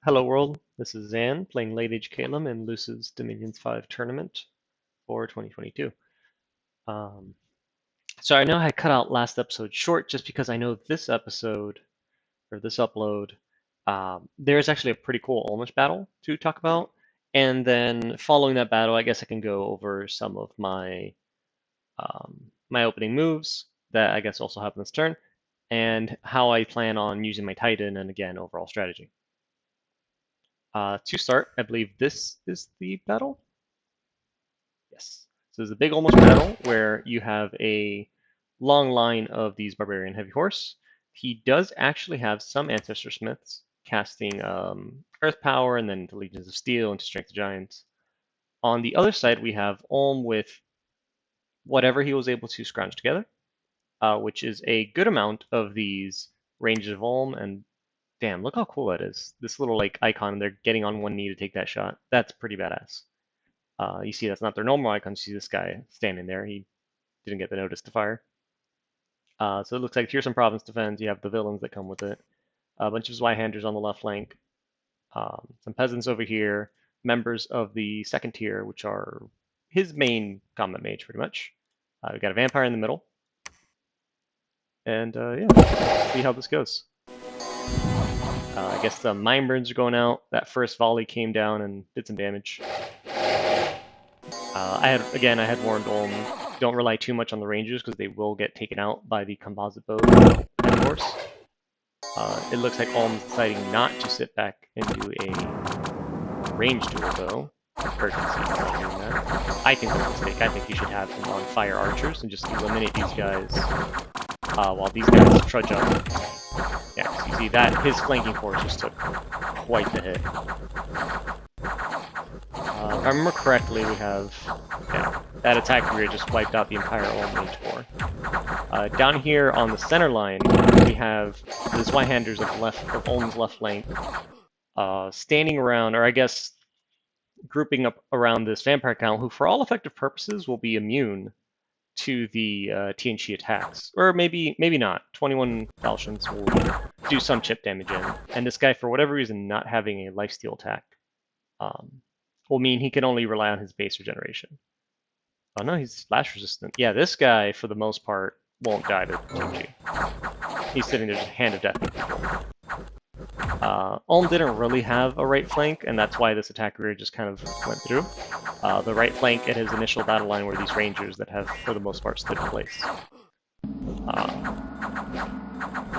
Hello world, this is Zan playing Late Age Calum in Lucid's Dominions 5 tournament for 2022. Um, so I know I cut out last episode short just because I know this episode, or this upload, there's actually a pretty cool Olmish battle to talk about. And then following that battle, I guess I can go over some of my opening moves that I guess also happen this turn, and how I plan on using my Titan and again, overall strategy. To start, I believe this is the battle. Yes. So there's a big almost battle where you have a long line of these barbarian heavy horse. He does actually have some ancestor smiths casting earth power and then into legions of steel into strength of giants. On the other side, we have Ulm with whatever he was able to scrounge together, which is a good amount of these ranges of Ulm. And damn, look how cool that is. This little like icon, and they're getting on one knee to take that shot. That's pretty badass. You see that's not their normal icon. You see this guy standing there. He didn't get the notice to fire. So it looks like Fearsome Province defends. You have the villains that come with it. A bunch of Zweihanders on the left flank. Some peasants over here. Members of the second tier, which are his main combat mage, pretty much. We got a vampire in the middle. And yeah, see how this goes. I guess the Mind Burns are going out. That first volley came down and did some damage. I had warned Olm, don't rely too much on the rangers because they will get taken out by the composite bow heavy horse. It looks like Olm's deciding not to sit back into a ranged dual bow. Urgency by doing that. I think that's a mistake. I think you should have him on fire archers and just eliminate these guys while these guys trudge up. Yeah, so you see that his flanking force just took quite the hit. If I remember correctly, we have that attack rear just wiped out the entire Ulm Mage Corps. Down here on the center line, we have the Zweihanders of Ulm's left flank standing around, or I guess grouping up around this Vampire Count, who for all effective purposes will be immune to the Tien attacks. Or maybe not. 21 Falchions will do some chip damage in. And this guy, for whatever reason, not having a lifesteal attack will mean he can only rely on his base regeneration. Oh no, he's slash resistant. Yeah, this guy, for the most part, won't die to Tien. He's sitting there just hand of death. Ulm didn't really have a right flank, and that's why this attack rear just kind of went through. The right flank at his initial battle line were these rangers that have, for the most part, stood in place.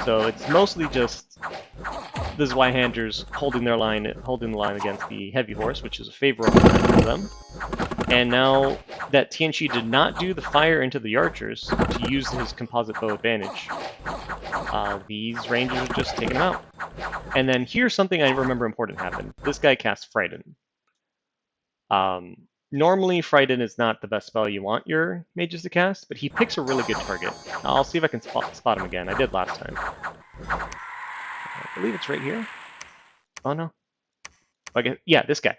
So it's mostly just the Zweihanders holding the line against the heavy horse, which is a favorable line for them. And now that Tien did not do the fire into the archers to use his composite bow advantage, these rangers are just taking him out. And then here's something I remember important happened. This guy casts Frighten. Normally, Frighten is not the best spell you want your mages to cast, but he picks a really good target. I'll see if I can spot him again. I did last time. I believe it's right here. Oh no. Okay, yeah, this guy.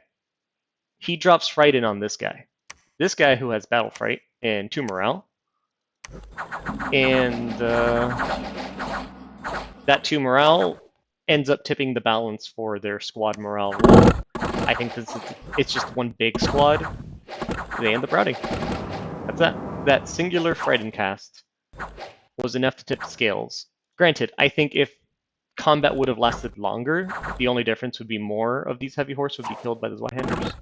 He drops Frighten on this guy. This guy who has Battle Fright and 2 morale. And that 2 morale ends up tipping the balance for their squad morale roll. I think it's just one big squad. They end up routing. That's that. That singular Frighten cast was enough to tip the scales. Granted, I think if combat would have lasted longer, the only difference would be more of these heavy horse would be killed by the Zweihanders.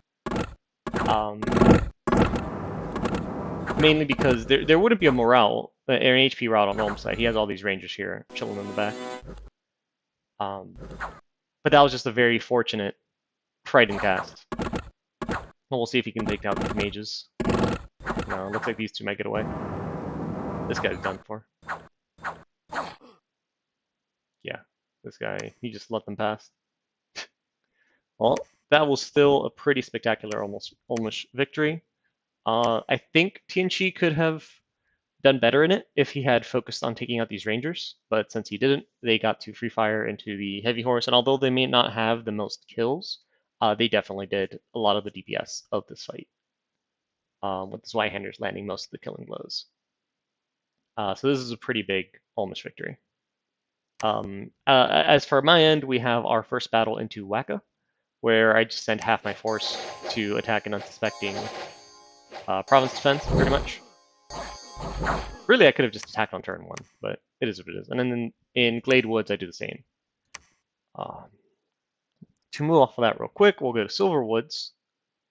Mainly because there wouldn't be a morale, or an HP route on Ulm's side. He has all these rangers here chilling in the back. But that was just a very fortunate Frighten cast. Well, we'll see if he can take down the mages. No, it looks like these two might get away. This guy's done for. Yeah, this guy, he just let them pass. Well, that was still a pretty spectacular almost victory. I think Tien could have done better in it if he had focused on taking out these rangers, but since he didn't, they got to free fire into the heavy horse, and although they may not have the most kills, they definitely did a lot of the DPS of this fight, with the Zweihanders landing most of the killing blows. So this is a pretty big Olmish victory. As for my end, we have our first battle into Waka, where I just send half my force to attack an unsuspecting province defense, pretty much. Really, I could have just attacked on turn 1, but it is what it is. And then in Glade Woods, I do the same. To move off of that real quick, we'll go to Silver Woods,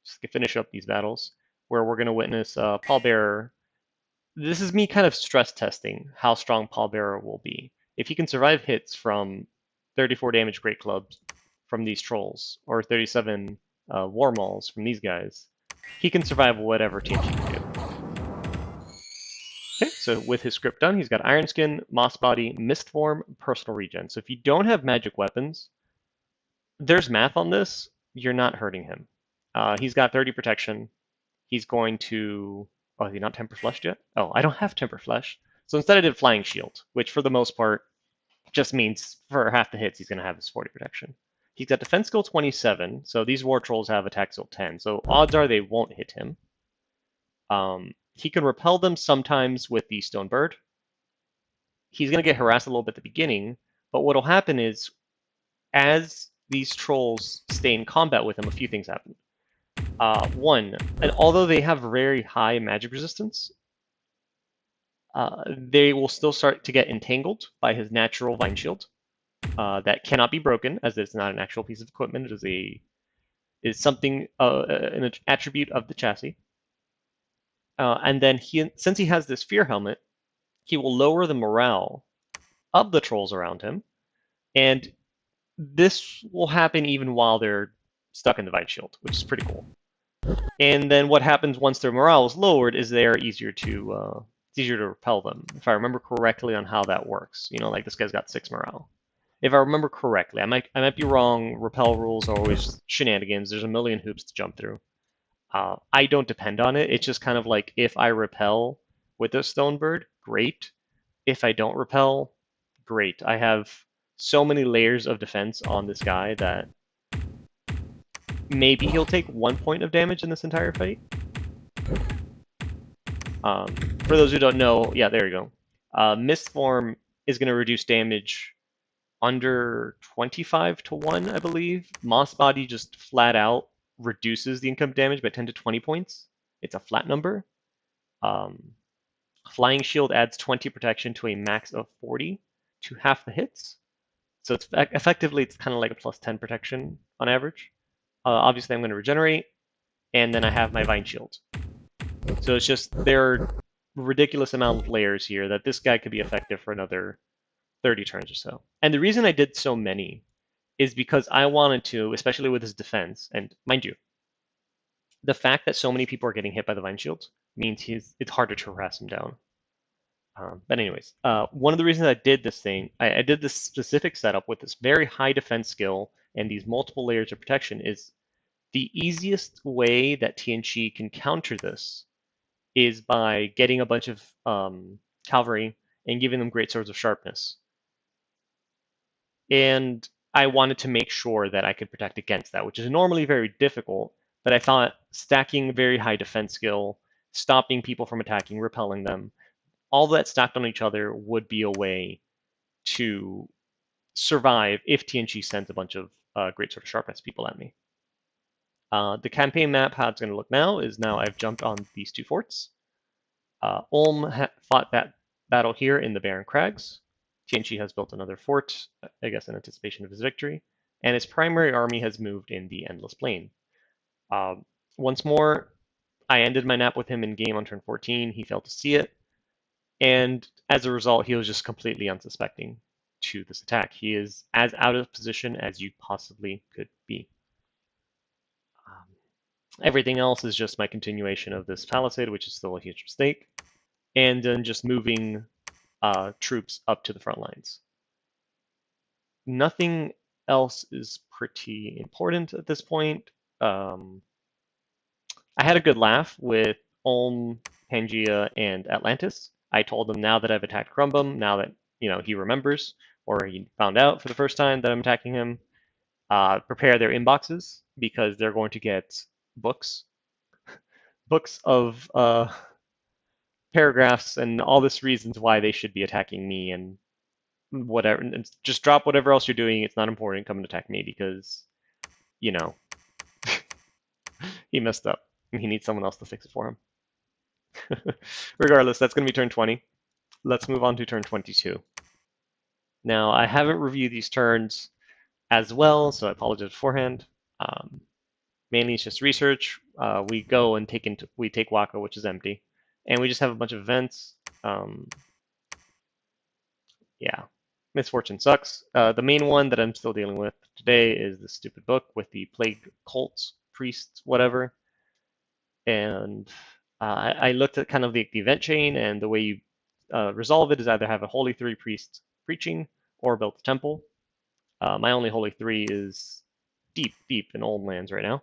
just to finish up these battles, where we're going to witness Pallbearer. This is me kind of stress testing how strong Pallbearer will be. If he can survive hits from 34 damage Great Clubs from these trolls, or 37 War Mauls from these guys, he can survive whatever Tien can do. Okay, so with his script done, he's got Iron Skin, Moss Body, Mist Form, Personal Regen. So if you don't have magic weapons, there's math on this. You're not hurting him. He's got 30 protection. He's going to. Oh, is he not Temper Flushed yet? Oh, I don't have Temper Flush. So instead I did Flying Shield, which for the most part just means for half the hits he's going to have his 40 protection. He's got Defense Skill 27, so these War Trolls have Attack Skill 10, so odds are they won't hit him. He can repel them sometimes with the Stone Bird. He's going to get harassed a little bit at the beginning, but what'll happen is as these trolls stay in combat with him, a few things happen. One, and although they have very high magic resistance, they will still start to get entangled by his natural Vine Shield. That cannot be broken, as it's not an actual piece of equipment. It is something, an attribute of the chassis. And then since he has this Fear Helmet, he will lower the morale of the trolls around him, and this will happen even while they're stuck in the Vine Shield, which is pretty cool. And then what happens once their morale is lowered is they are easier to it's easier to repel them. If I remember correctly on how that works, like this guy's got 6 morale. If I remember correctly, I might be wrong. Repel rules are always shenanigans. There's a million hoops to jump through. I don't depend on it. It's just kind of like if I repel with a Stone Bird, great. If I don't repel, great. I have so many layers of defense on this guy that maybe he'll take 1 point of damage in this entire fight. For those who don't know, yeah, there you go. Mist Form is going to reduce damage under 25 to 1, I believe. Moss Body just flat out reduces the income damage by 10 to 20 points. It's a flat number. Flying Shield adds 20 protection to a max of 40 to half the hits. So it's effectively, it's kind of like a plus 10 protection on average. Obviously, I'm going to regenerate, and then I have my Vine Shield. So it's just, there are ridiculous amount of layers here that this guy could be effective for another 30 turns or so. And the reason I did so many is because I wanted to, especially with his defense, and mind you, the fact that so many people are getting hit by the Vine Shield means it's harder to harass him down. But anyways, one of the reasons I did this thing, I did this specific setup with this very high defense skill and these multiple layers of protection is the easiest way that TNC can counter this is by getting a bunch of cavalry and giving them great swords of sharpness. And I wanted to make sure that I could protect against that, which is normally very difficult, but I thought stacking very high defense skill, stopping people from attacking, repelling them, all that stacked on each other would be a way to survive if TNG sends a bunch of great sort of sharpness people at me. The campaign map, how it's going to look now, is now I've jumped on these 2 forts. Ulm fought that battle here in the Barren Crags. Tianchi has built another fort, I guess in anticipation of his victory, and his primary army has moved in the Endless Plain. Once more, I ended my nap with him in game on turn 14. He failed to see it, and as a result, he was just completely unsuspecting to this attack. He is as out of position as you possibly could be. Everything else is just my continuation of this palisade, which is still a huge mistake, and then just moving troops up to the front lines. Nothing else is pretty important at this point. I had a good laugh with Ulm, Pangea, and Atlantis. I told him now that I've attacked Crumbum, now that he remembers, or he found out for the first time that I'm attacking him, prepare their inboxes because they're going to get books of paragraphs and all this reasons why they should be attacking me and whatever, just drop whatever else you're doing. It's not important. Come and attack me because, you know, he messed up and he needs someone else to fix it for him. Regardless, that's going to be turn 20. Let's move on to turn 22. Now, I haven't reviewed these turns as well, so I apologize beforehand. Mainly it's just research. We go and we take Waka, which is empty, and we just have a bunch of events. Yeah, misfortune sucks. The main one that I'm still dealing with today is the stupid book with the plague cults, priests, whatever. And I looked at kind of the event chain, and the way you resolve it is either have a Holy Three priest preaching or build a temple. My only Holy Three is deep, deep in old lands right now.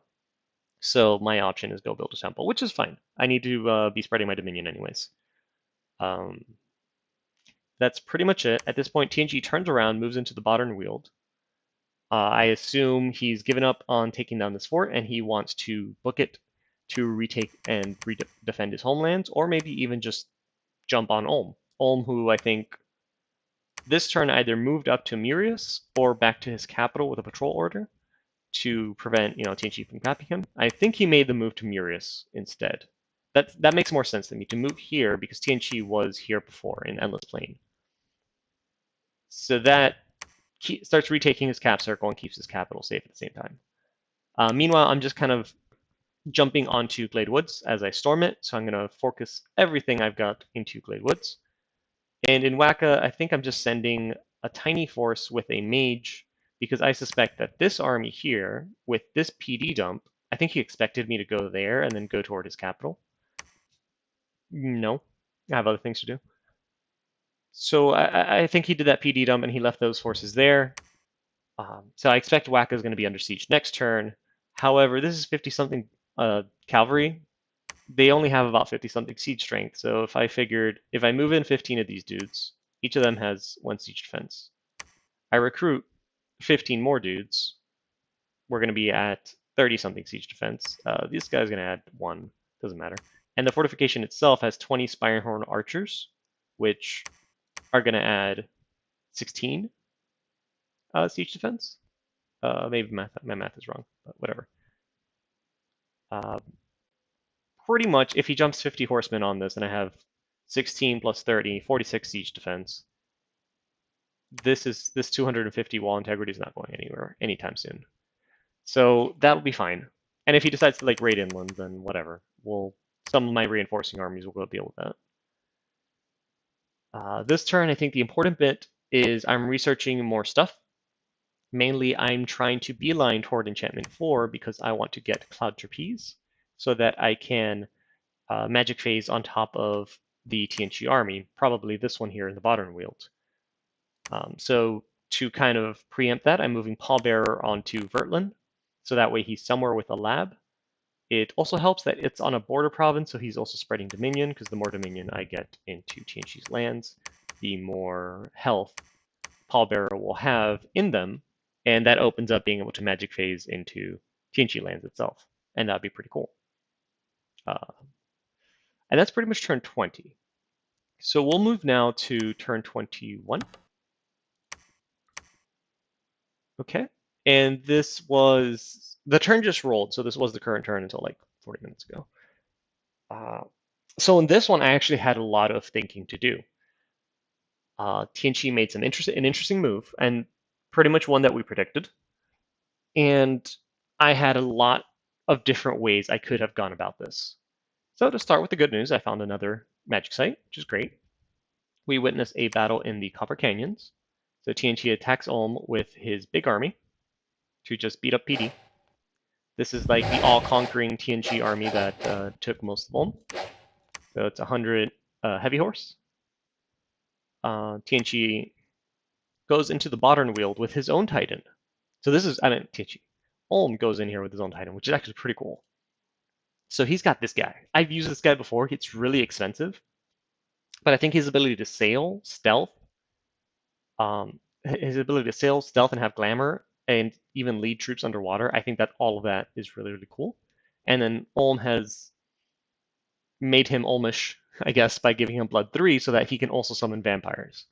So my option is go build a temple, which is fine. I need to be spreading my dominion anyways. Um, that's pretty much it. At this point, TNG turns around, moves into the modern Weald. I assume he's given up on taking down this fort, and he wants to book it to retake and defend his homelands, or maybe even just jump on Ulm. Ulm, who I think this turn either moved up to Murius or back to his capital with a patrol order to prevent, TNG from capping him. I think he made the move to Murius instead. That makes more sense to me to move here because TNG was here before in Endless Plain. So that starts retaking his cap circle and keeps his capital safe at the same time. Meanwhile, I'm just kind of jumping onto Glade Woods as I storm it, so I'm going to focus everything I've got into Glade Woods. And in Waka, I think I'm just sending a tiny force with a mage because I suspect that this army here, with this PD dump, I think he expected me to go there and then go toward his capital. No, I have other things to do. So I think he did that PD dump and he left those forces there. So I expect Waka is going to be under siege next turn. However, this is 50-something cavalry. They only have about 50-something siege strength. So if I move in 15 of these dudes, each of them has 1 siege defense. I recruit 15 more dudes. We're going to be at 30-something siege defense. This guy's going to add 1. Doesn't matter. And the fortification itself has 20 Spirehorn archers, which are going to add 16 siege defense. Maybe my math is wrong, but whatever. Pretty much, if he jumps 50 horsemen on this, and I have 16 plus 30, 46 siege defense, this 250 wall integrity is not going anywhere anytime soon. So that'll be fine. And if he decides to raid inland, then whatever. Some of my reinforcing armies will go deal with that. This turn, I think the important bit is I'm researching more stuff. Mainly, I'm trying to beeline toward Enchantment 4 because I want to get Cloud Trapeze so that I can magic phase on top of the TNG army, probably this one here in the Modern Weald. So to kind of preempt that, I'm moving Pallbearer onto Vertlin, so that way he's somewhere with a lab. It also helps that it's on a border province, so he's also spreading Dominion, because the more Dominion I get into TNG's lands, the more health Pallbearer will have in them, and that opens up being able to magic phase into TNG lands itself, and that'd be pretty cool. And that's pretty much turn 20. So we'll move now to turn 21. Okay. And the turn just rolled, so this was the current turn until 40 minutes ago. So in this one, I actually had a lot of thinking to do. TNG made an interesting move, and pretty much one that we predicted. And I had a lot of different ways I could have gone about this. So to start with the good news, I found another magic site, which is great. We witness a battle in the Copper Canyons. So TNG attacks Ulm with his big army to just beat up PD. This is like the all-conquering TNG army that took most of Ulm. So it's 100 heavy horse. TNG goes into the modern Weald with his own Titan. So this is, TNG. Ulm goes in here with his own Titan, which is actually pretty cool. So he's got this guy. I've used this guy before. It's really expensive. But I think his ability to sail, stealth, and have glamour, and even lead troops underwater, I think that all of that is really, really cool. And then Ulm has made him Ulmish, I guess, by giving him Blood 3 so that he can also summon vampires.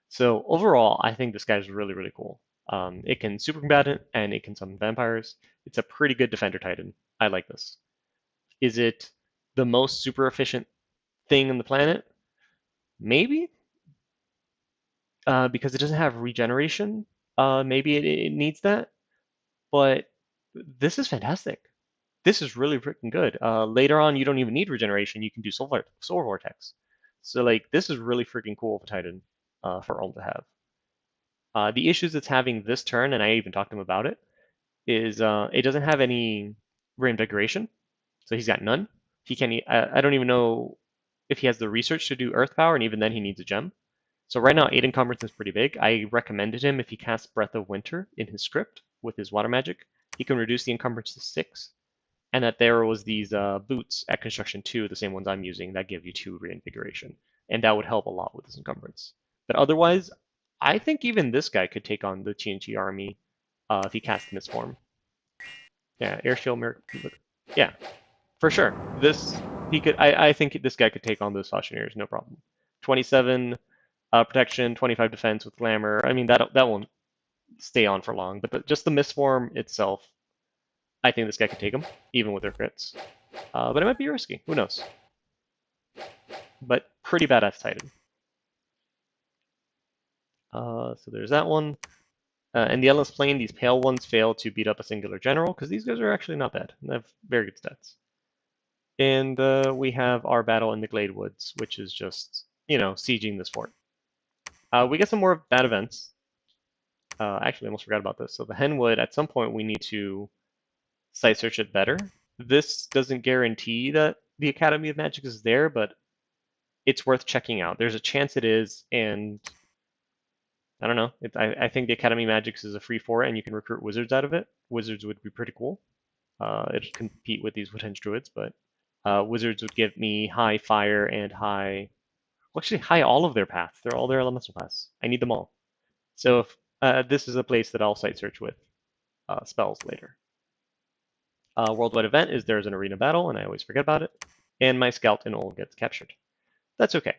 So overall, I think this guy's really, really cool. It can super combatant and it can summon vampires. It's a pretty good defender titan. I like this. Is it the most super efficient thing on the planet? Maybe, because it doesn't have regeneration. Maybe it needs that, but this is fantastic. This is really freaking good. Later on, you don't even need regeneration. You can do Soul Vortex. So like, this is really freaking cool of a Titan for Ulm to have. The issues it's having this turn, and I even talked to him about it, is it doesn't have any reinvigoration, so he's got none. He can. I don't even know if he has the research to do Earth Power, and even then he needs a gem. So right now, 8 encumbrance is pretty big. I recommended him if he casts Breath of Winter in his script with his water magic, he can reduce the encumbrance to 6. And that there was these boots at Construction 2, the same ones I'm using, that give you 2 reinvigoration. And that would help a lot with this encumbrance. But otherwise, I think even this guy could take on the TNT army if he casts Mistform. Yeah, Airsteel Miracle. Yeah, for sure. This he could. I think this guy could take on those Fauchoniers, no problem. 27 protection, 25 defense with glamour. I mean that won't stay on for long, but just the Mistform itself, I think this guy could take him, even with their crits. But it might be risky. Who knows? But pretty badass Titan. So there's that one. In the Endless Plane, these pale ones fail to beat up a singular general, because these guys are actually not bad. They have very good stats. And we have our battle in the Glade Woods, which is just, sieging this fort. We get some more bad events. Actually, I almost forgot about this. So the Henwood, at some point, we need to site search it better. This doesn't guarantee that the Academy of Magic is there, but it's worth checking out. There's a chance it is, and I don't know. I think the Academy Magics is a free for it, and you can recruit wizards out of it. Wizards would be pretty cool. It'd compete with these Woodhenge Druids, but wizards would give me high fire and high, well, actually high all of their paths. They're all their elemental paths. I need them all. So if this is a place that I'll site search with spells later. Worldwide event is there's an arena battle, and I always forget about it. And my scout in Ol gets captured. That's okay.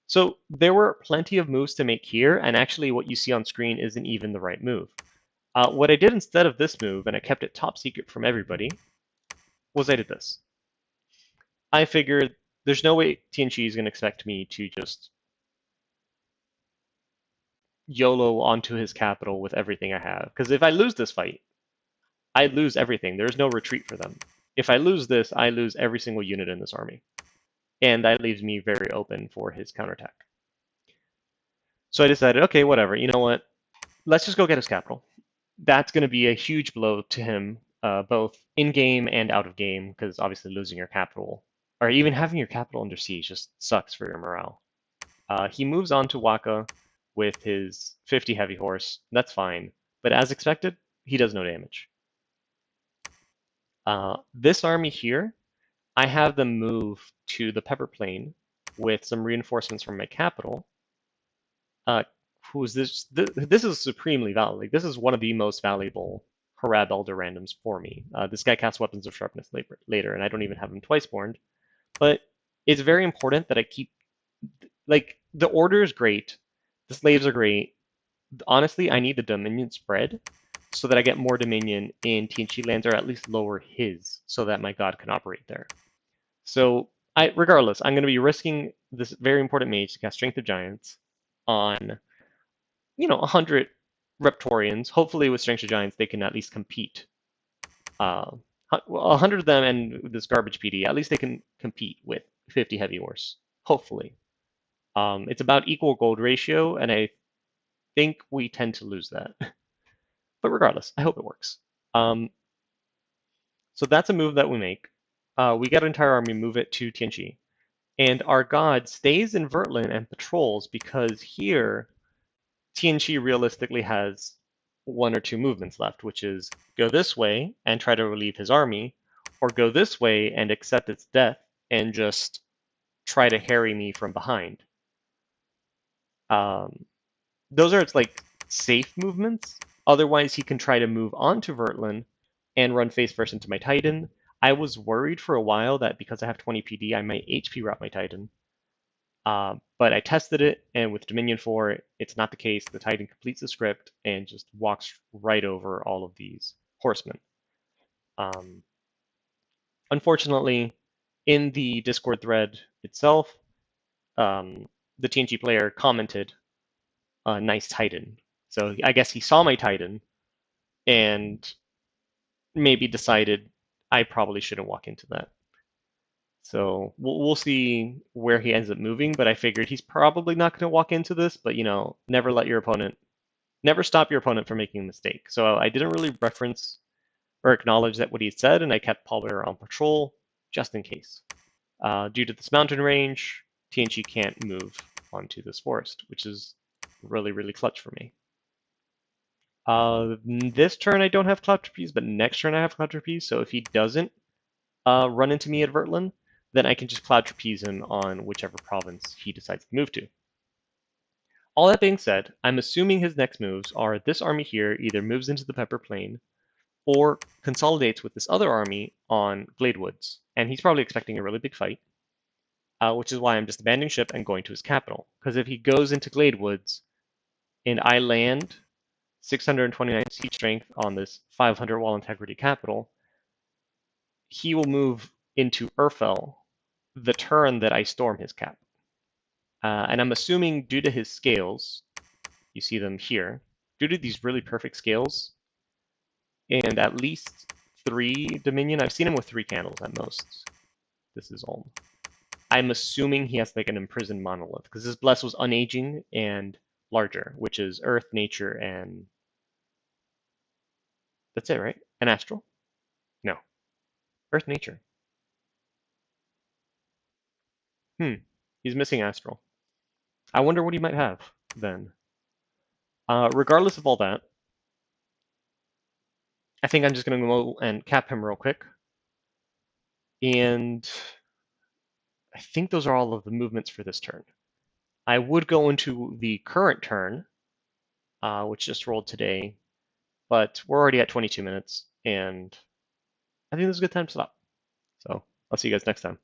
So there were plenty of moves to make here, and actually what you see on screen isn't even the right move. What I did instead of this move, and I kept it top secret from everybody, was I did this. I figured there's no way TNG is going to expect me to just YOLO onto his capital with everything I have. Because if I lose this fight, I lose everything. There's no retreat for them. If I lose this, I lose every single unit in this army. And that leaves me very open for his counterattack. So I decided, okay, whatever. You know what? Let's just go get his capital. That's going to be a huge blow to him, both in game and out of game, because obviously losing your capital, or even having your capital under siege, just sucks for your morale. He moves on to Waka with his 50 heavy horse. That's fine, but as expected, he does no damage. This army here, I have them move to the Pepper Plain with some reinforcements from my capital. Who's this? This is supremely valuable. Like, this is one of the most valuable Harab Elder randoms for me. This guy casts Weapons of Sharpness later, and I don't even have him twice born. But it's very important that I keep, like, the order is great, the slaves are great. Honestly, I need the Dominion spread so that I get more Dominion in TNG lands, or at least lower his, so that my god can operate there. So, regardless, I'm going to be risking this very important mage to cast Strength of Giants on 100 Reptorians. Hopefully with Strength of Giants, they can at least compete. 100 of them and this garbage PD, at least they can compete with 50 Heavy Horse. Hopefully. It's about equal gold ratio, and I think we tend to lose that. But regardless, I hope it works. So that's a move that we make. We get an entire army, move it to Tianchi. And our god stays in Vertland and patrols, because here TNG realistically has 1 or 2 movements left, which is go this way and try to relieve his army, or go this way and accept its death and just try to harry me from behind. Those are its like safe movements. Otherwise, he can try to move on to Vertland and run face first into my Titan. I was worried for a while that because I have 20 PD, I might HP wrap my Titan. But I tested it, and with Dominion 4, it's not the case. The Titan completes the script and just walks right over all of these horsemen. Unfortunately, in the Discord thread itself, the TNG player commented, nice Titan. So I guess he saw my Titan and maybe decided I probably shouldn't walk into that. So we'll see where he ends up moving, but I figured he's probably not going to walk into this, but never stop your opponent from making a mistake. So I didn't really reference or acknowledge that what he said, and I kept Paul Bearer on patrol just in case. Due to this mountain range, TNG can't move onto this forest, which is really, really clutch for me. This turn I don't have Cloud Trapeze, but next turn I have Cloud Trapeze, so if he doesn't run into me at Vertland, then I can just Cloud Trapeze him on whichever province he decides to move to. All that being said, I'm assuming his next moves are this army here either moves into the Pepper Plain or consolidates with this other army on Glade Woods, and he's probably expecting a really big fight, which is why I'm just abandoning ship and going to his capital. Because if he goes into Glade Woods and I land 629 siege strength on this 500 wall integrity capital, he will move into Urfel the turn that I storm his cap. And I'm assuming due to his scales, you see them here, due to these really perfect scales, and at least 3 Dominion, I've seen him with 3 candles at most. This is Ulm. I'm assuming he has like an imprisoned monolith, because his bless was unaging and larger, which is Earth, Nature, and that's it, right? And Astral? No. Earth, Nature. He's missing Astral. I wonder what he might have then. Regardless of all that, I think I'm just going to go and cap him real quick. And I think those are all of the movements for this turn. I would go into the current turn, which just rolled today, but we're already at 22 minutes, and I think this is a good time to stop. So I'll see you guys next time.